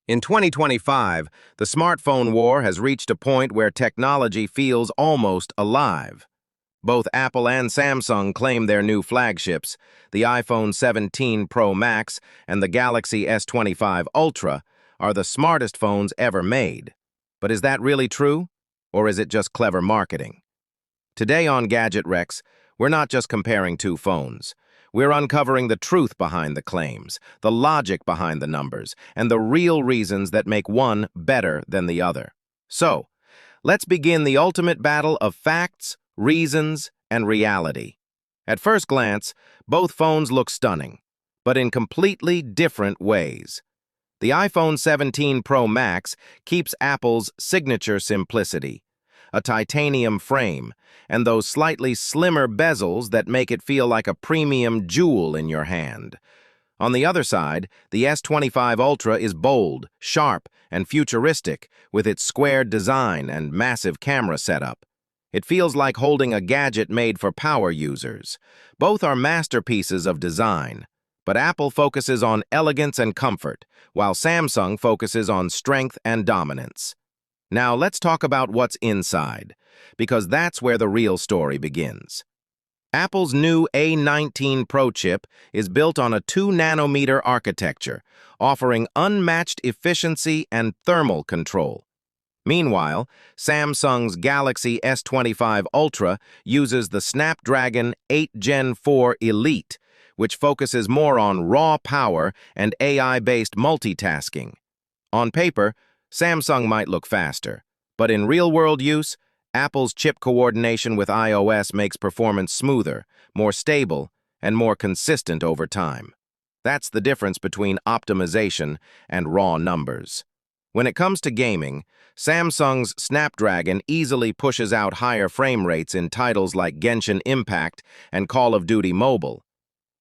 In 2025, the smartphone war has reached a point where technology feels almost alive. Both Apple and Samsung claim their new flagships, the iPhone 17 Pro Max and the Galaxy S25 Ultra, are the smartest phones ever made. But is that really true? Or is it just clever marketing? Today on Gadget Rex, we're not just comparing two phones. We're uncovering the truth behind the claims, the logic behind the numbers, and the real reasons that make one better than the other. So, let's begin the ultimate battle of facts, reasons, and reality. At first glance, both phones look stunning, but in completely different ways. The iPhone 17 Pro Max keeps Apple's signature simplicity, a titanium frame, and those slightly slimmer bezels that make it feel like a premium jewel in your hand. On the other side, the S25 Ultra is bold, sharp, and futuristic with its squared design and massive camera setup. It feels like holding a gadget made for power users. Both are masterpieces of design, but Apple focuses on elegance and comfort, while Samsung focuses on strength and dominance. Now let's talk about what's inside, because that's where the real story begins. Apple's new A19 Pro chip is built on a 2-nanometer architecture, offering unmatched efficiency and thermal control. Meanwhile, Samsung's Galaxy S25 Ultra uses the Snapdragon 8 Gen 4 Elite, which focuses more on raw power and AI-based multitasking. On paper, Samsung might look faster, but in real-world use, Apple's chip coordination with iOS makes performance smoother, more stable, and more consistent over time. That's the difference between optimization and raw numbers. When it comes to gaming, Samsung's Snapdragon easily pushes out higher frame rates in titles like Genshin Impact and Call of Duty Mobile,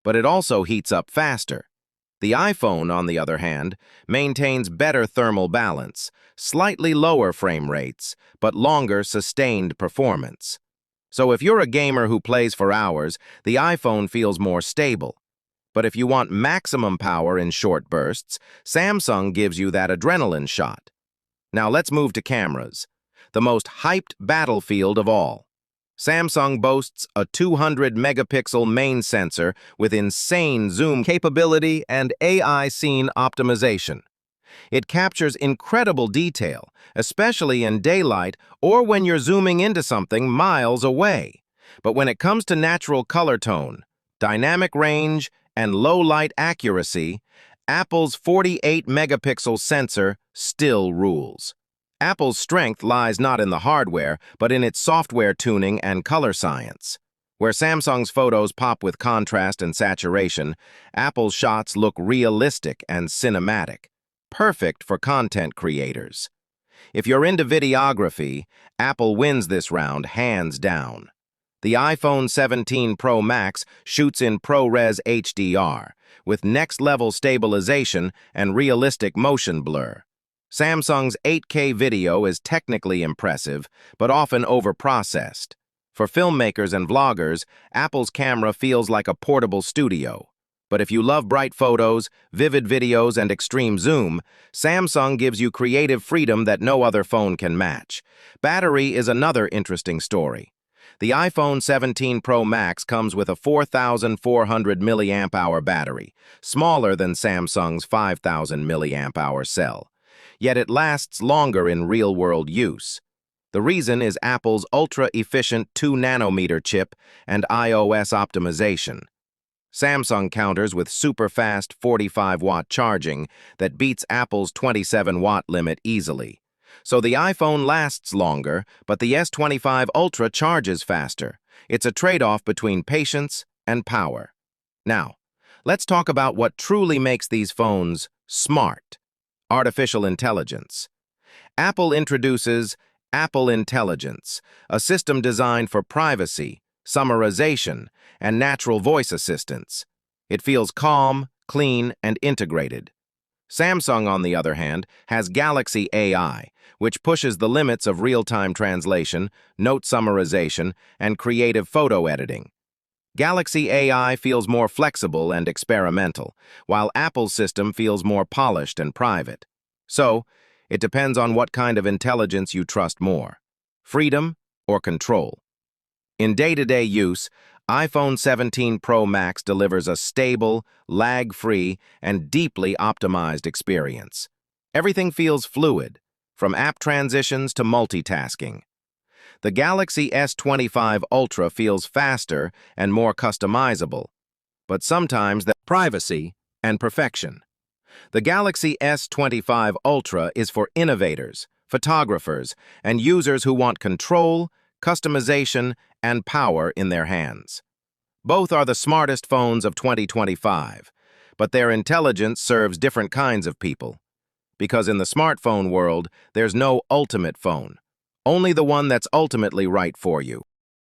but it also heats up faster. The iPhone, on the other hand, maintains better thermal balance, slightly lower frame rates, but longer sustained performance. So if you're a gamer who plays for hours, the iPhone feels more stable. But if you want maximum power in short bursts, Samsung gives you that adrenaline shot. Now let's move to cameras, the most hyped battlefield of all. Samsung boasts a 200-megapixel main sensor with insane zoom capability and AI scene optimization. It captures incredible detail, especially in daylight or when you're zooming into something miles away. But when it comes to natural color tone, dynamic range, and low-light accuracy, Apple's 48-megapixel sensor still rules. Apple's strength lies not in the hardware, but in its software tuning and color science. Where Samsung's photos pop with contrast and saturation, Apple's shots look realistic and cinematic, perfect for content creators. If you're into videography, Apple wins this round hands down. The iPhone 17 Pro Max shoots in ProRes HDR, with next-level stabilization and realistic motion blur. Samsung's 8K video is technically impressive, but often overprocessed. For filmmakers and vloggers, Apple's camera feels like a portable studio. But if you love bright photos, vivid videos, and extreme zoom, Samsung gives you creative freedom that no other phone can match. Battery is another interesting story. The iPhone 17 Pro Max comes with a 4,400 mAh battery, smaller than Samsung's 5,000 mAh cell. Yet it lasts longer in real-world use. The reason is Apple's ultra-efficient 2-nanometer chip and iOS optimization. Samsung counters with super-fast 45-watt charging that beats Apple's 27-watt limit easily. So the iPhone lasts longer, but the S25 Ultra charges faster. It's a trade-off between patience and power. Now, let's talk about what truly makes these phones smart. Artificial intelligence. Apple introduces Apple Intelligence, a system designed for privacy, summarization, and natural voice assistance. It feels calm, clean, and integrated. Samsung, on the other hand, has Galaxy AI, which pushes the limits of real-time translation, note summarization, and creative photo editing. Galaxy AI feels more flexible and experimental, while Apple's system feels more polished and private. So, it depends on what kind of intelligence you trust more, freedom or control. In day-to-day use, iPhone 17 Pro Max delivers a stable, lag-free, and deeply optimized experience. Everything feels fluid, from app transitions to multitasking. The Galaxy S25 Ultra feels faster and more customizable, but sometimes the privacy and perfection. The Galaxy S25 Ultra is for innovators, photographers, and users who want control, customization, and power in their hands. Both are the smartest phones of 2025, but their intelligence serves different kinds of people. Because in the smartphone world, there's no ultimate phone, only the one that's ultimately right for you.